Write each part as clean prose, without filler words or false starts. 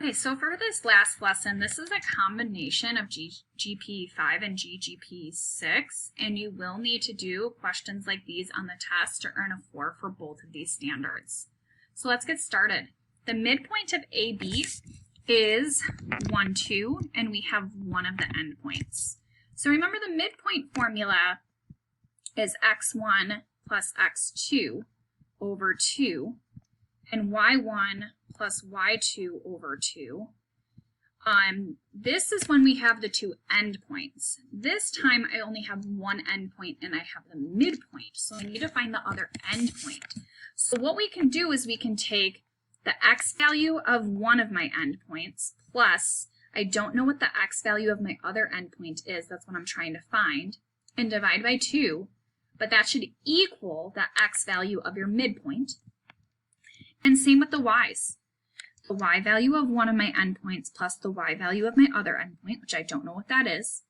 Okay, so for this last lesson, this is a combination of G.GPE.5 and G.GPE.6, and you will need to do questions like these on the test to earn a 4 for both of these standards. So let's get started. The midpoint of AB is 1, 2, and we have one of the endpoints. So remember the midpoint formula is x1 plus x2 over 2, and y1 plus y2 over 2. This is when we have the two endpoints. This time I only have one endpoint and I have the midpoint, so I need to find the other endpoint. So what we can do is we can take the x value of one of my endpoints plus, I don't know what the x value of my other endpoint is, that's what I'm trying to find, and divide by 2, but that should equal the x value of your midpoint. And same with the y's. The y value of one of my endpoints plus the y value of my other endpoint, which I don't know what that is,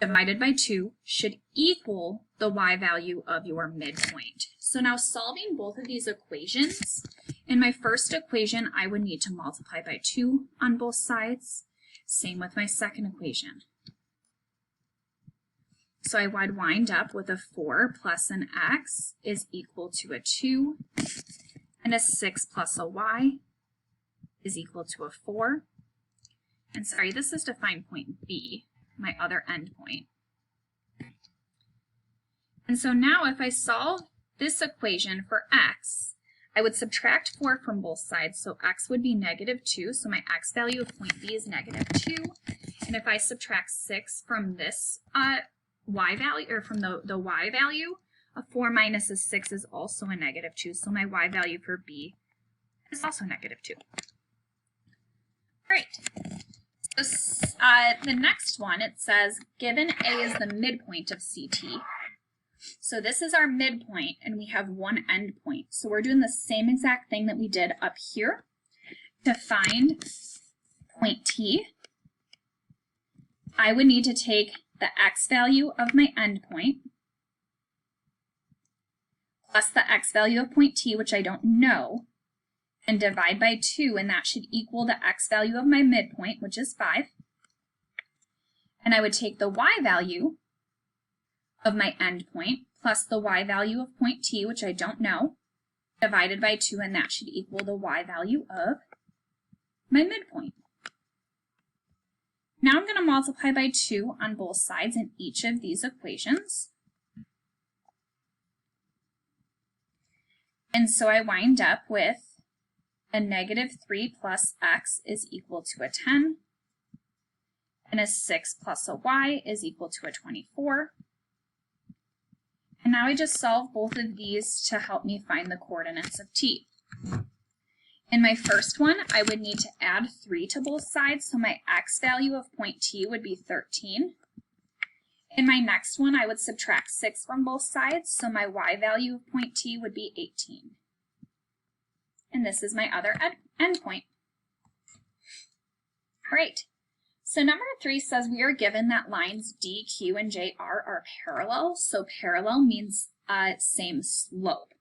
divided by 2 should equal the y value of your midpoint. So now solving both of these equations, in my first equation I would need to multiply by 2 on both sides. Same with my second equation. So I would wind up with a 4 plus an x is equal to a 2, and a 6 plus a y is equal to a 4. And sorry, this is to find point B, my other endpoint. And so now if I solve this equation for x, I would subtract 4 from both sides, so x would be -2, so my x value of point B is -2. And if I subtract 6 from this y value, or from the y value, a 4 minus a 6 is also a -2, so my y value for B is also -2. Great. So the next one, it says, given A is the midpoint of CT. So this is our midpoint, and we have one endpoint. So we're doing the same exact thing that we did up here. To find point T, I would need to take the x value of my endpoint plus the x value of point T, which I don't know, and divide by 2, and that should equal the x value of my midpoint, which is 5. And I would take the y value of my endpoint plus the y value of point T, which I don't know, divided by 2, and that should equal the y value of my midpoint. Now I'm going to multiply by 2 on both sides in each of these equations. And so I wind up with a -3 plus x is equal to a 10, and a 6 plus a y is equal to a 24. And now I just solve both of these to help me find the coordinates of t. In my first one, I would need to add 3 to both sides, so my x value of point T would be 13. In my next one, I would subtract 6 from both sides, so my y value of point T would be 18. And this is my other endpoint. Great. So number 3 says we are given that lines D, Q, and J, R are parallel. So parallel means same slope.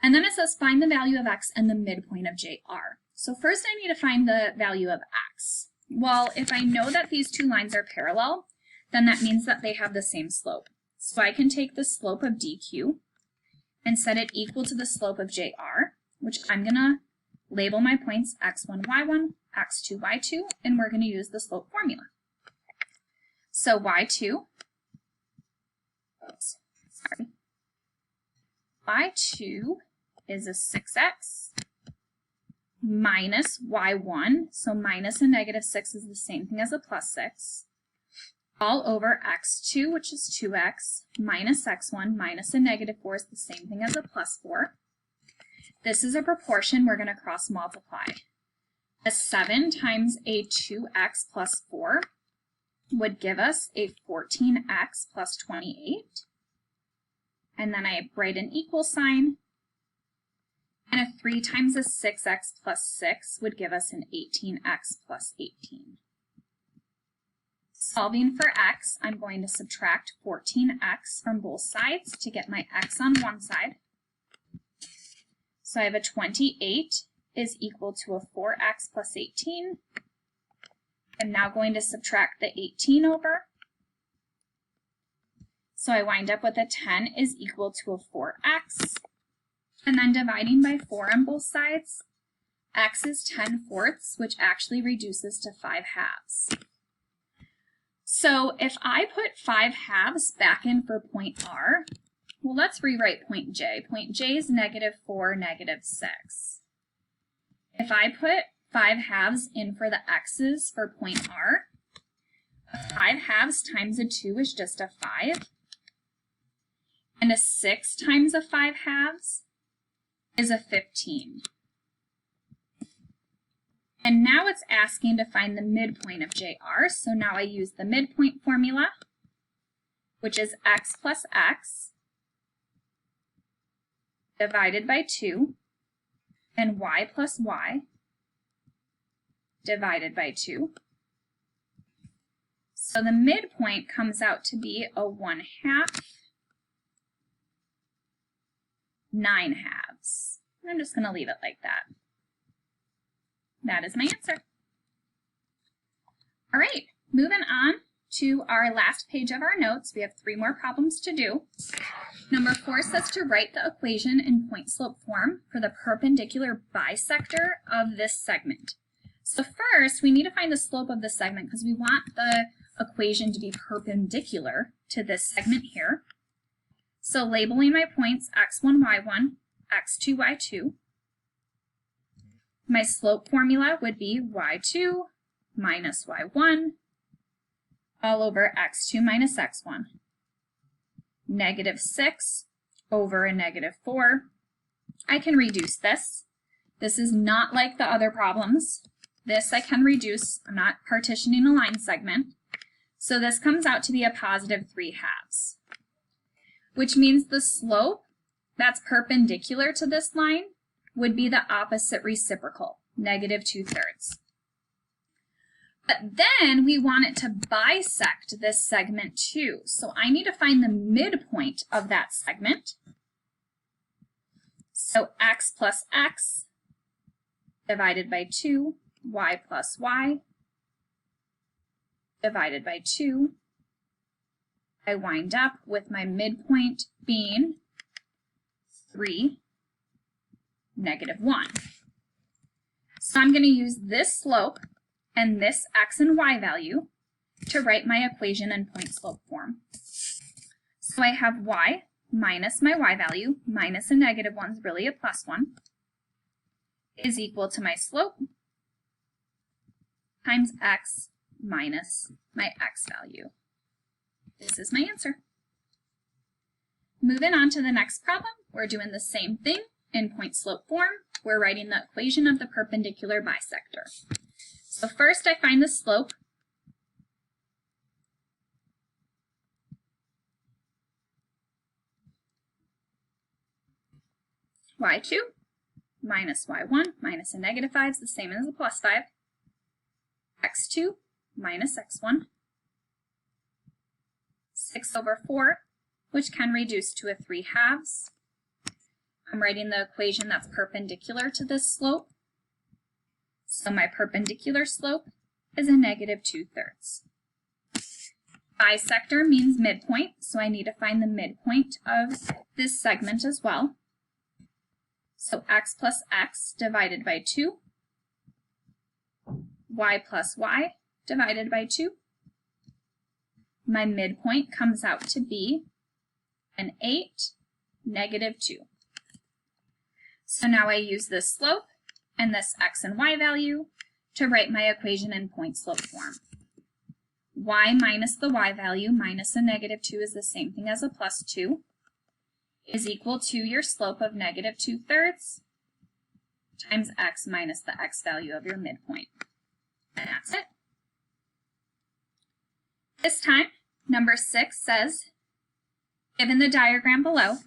And then it says find the value of x and the midpoint of JR. So first I need to find the value of x. Well, if I know that these two lines are parallel, then that means that they have the same slope. So I can take the slope of DQ and set it equal to the slope of JR, which I'm going to label my points x1, y1, x2, y2, and we're going to use the slope formula. So y2, y2 is a 6x minus y1, so minus a -6 is the same thing as a +6, all over x2, which is 2x, minus x1 minus a -4 is the same thing as a +4. This is a proportion we're going to cross multiply. A 7 times a 2x plus 4 would give us a 14x plus 28. And then I write an equal sign. And a 3 times a 6x plus 6 would give us an 18x plus 18. Solving for x, I'm going to subtract 14x from both sides to get my x on one side. So I have a 28 is equal to a 4x plus 18. I'm now going to subtract the 18 over. So I wind up with a 10 is equal to a 4x. And then dividing by 4 on both sides, x is 10/4, which actually reduces to 5/2. So if I put 5/2 back in for point R, well, let's rewrite point J. Point J is -4, -6. If I put 5/2 in for the x's for point R, 5/2 times a 2 is just a 5. And a 6 times a 5/2 is a 15. And now it's asking to find the midpoint of JR, so now I use the midpoint formula, which is x plus x divided by 2, and y plus y divided by 2. So the midpoint comes out to be a 1/2, 9/2. I'm just going to leave it like that. That is my answer. All right, moving on to our last page of our notes. We have 3 more problems to do. Number 4 says to write the equation in point slope form for the perpendicular bisector of this segment. So first, we need to find the slope of the segment because we want the equation to be perpendicular to this segment here. So labeling my points x1, y1, x2, y2. My slope formula would be y2 minus y1 all over x2 minus x1. -6 over a -4. I can reduce this. This is not like the other problems. This I can reduce. I'm not partitioning a line segment. So this comes out to be a positive 3/2, which means the slope that's perpendicular to this line would be the opposite reciprocal, -2/3. But then we want it to bisect this segment too. So I need to find the midpoint of that segment. So x plus x divided by 2, y plus y divided by 2. I wind up with my midpoint being 3, -1. So I'm going to use this slope and this x and y value to write my equation in point slope form. So I have y minus my y value, minus a -1 is really a +1, is equal to my slope times x minus my x value. This is my answer. Moving on to the next problem, we're doing the same thing in point slope form. We're writing the equation of the perpendicular bisector. So first I find the slope. y2 minus y1 minus a -5 is the same as a +5. x2 minus x1. 6 over 4, which can reduce to a 3/2. I'm writing the equation that's perpendicular to this slope. So my perpendicular slope is a -2/3. Bisector means midpoint, so I need to find the midpoint of this segment as well. So x plus x divided by 2, y plus y divided by 2. My midpoint comes out to be an 8, -2. So now I use this slope and this x and y value to write my equation in point slope form. Y minus the y value minus a -2 is the same thing as a +2 is equal to your slope of -2/3 times x minus the x value of your midpoint. And that's it. This time, number 6 says, given the diagram below,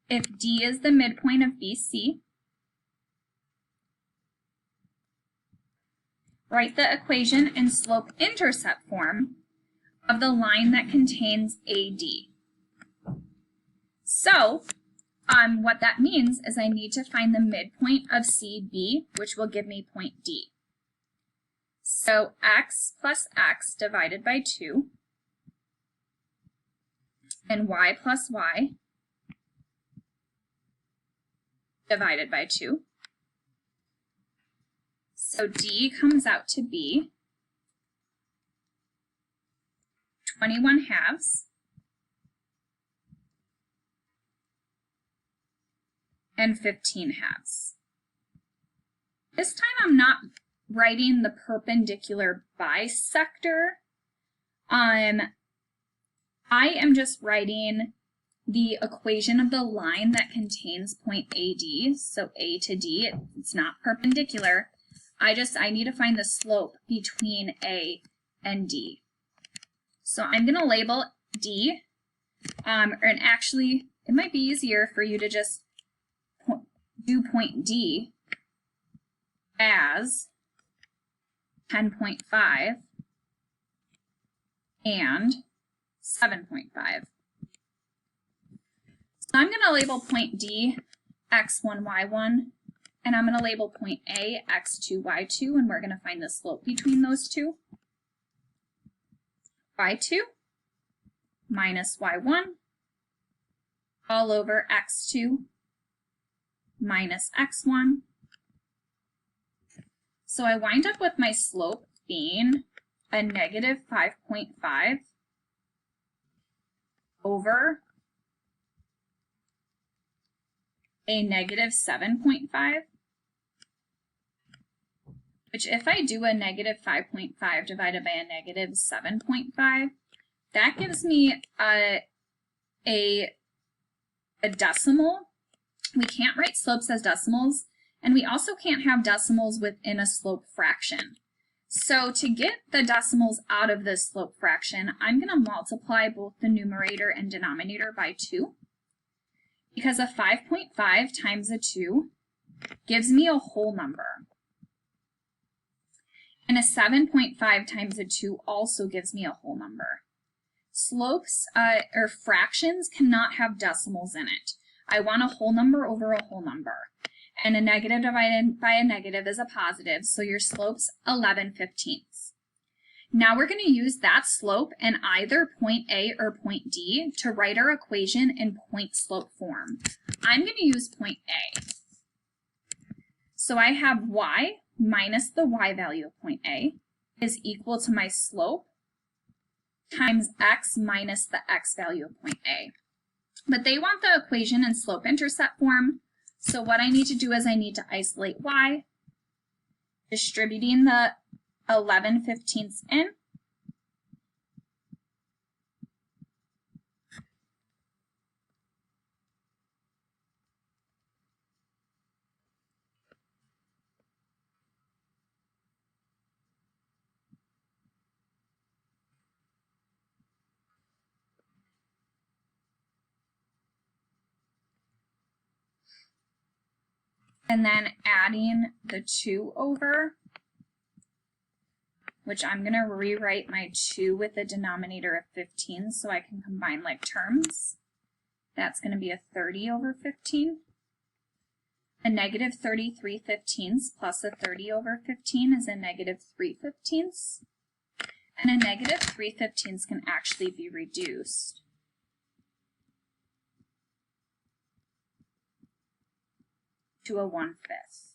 if D is the midpoint of BC, write the equation in slope-intercept form of the line that contains AD. So, what that means is I need to find the midpoint of CB, which will give me point D. So x plus x divided by 2 and y plus y divided by 2. So D comes out to be 21 halves and 15 halves. This time I'm not writing the perpendicular bisector. I am just writing the equation of the line that contains point AD, so A to D, it's not perpendicular. I need to find the slope between A and D. So I'm going to label D, and actually it might be easier for you to just do point D as 10.5 and 7.5. So I'm going to label point D x1, y1, and I'm going to label point A x2, y2, and we're going to find the slope between those two. y2 minus y1 all over x2 minus x1. So I wind up with my slope being a negative 5.5 over a negative 7.5, which if I do a negative 5.5 divided by a negative 7.5, that gives me a decimal. We can't write slopes as decimals, and we also can't have decimals within a slope fraction. So to get the decimals out of this slope fraction, I'm going to multiply both the numerator and denominator by 2, because a 5.5 times a 2 gives me a whole number. And a 7.5 times a 2 also gives me a whole number. Slopes or fractions cannot have decimals in it. I want a whole number over a whole number. And a negative divided by a negative is a positive, so your slope's 11/15. Now we're going to use that slope in either point A or point D to write our equation in point slope form. I'm going to use point A. So I have y minus the y value of point A is equal to my slope times x minus the x value of point A. But they want the equation in slope-intercept form, so what I need to do is I need to isolate y, distributing the 11/15 in, and then adding the 2 over, which I'm going to rewrite my 2 with a denominator of 15 so I can combine like terms. That's going to be a 30 over 15. A negative 33/15 plus a 30 over 15 is a negative 3/15. And a negative 3/15 can actually be reduced to a 1/5.